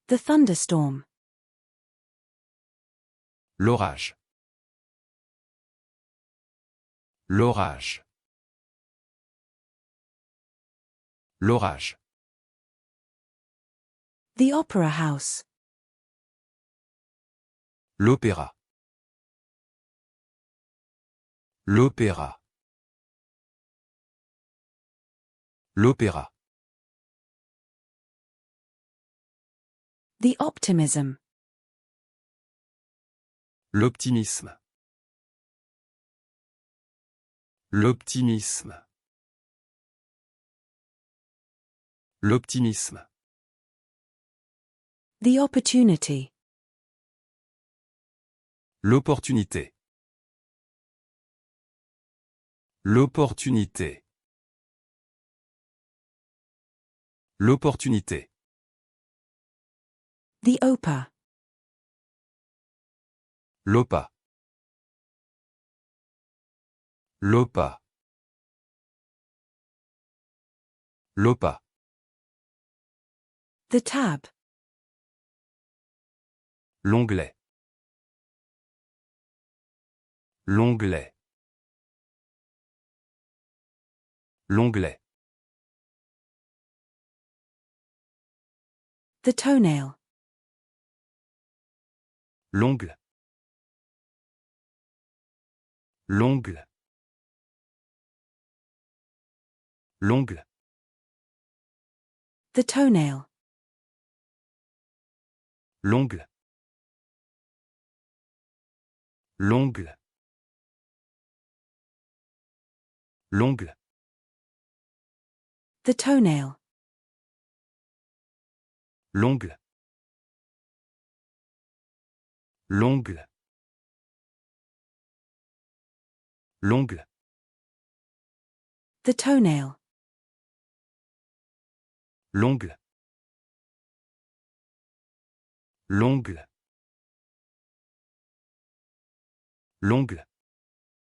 The thunderstorm. L'orage. L'orage. L'orage. The opera house. L'opéra. L'opéra. L'opéra. The optimism. L'optimisme. L'optimisme. L'optimisme. The opportunity. L'opportunité. L'opportunité. L'opportunité. The OPA. L'OPA. L'OPA. L'OPA. The tab. L'onglet. L'onglet. L'onglet. The toenail. L'ongle. L'ongle. L'ongle. The toenail. L'ongle. L'ongle. L'ongle. The toenail. L'ongle. L'ongle. L'ongle. The toenail. L'ongle. L'ongle. L'ongle.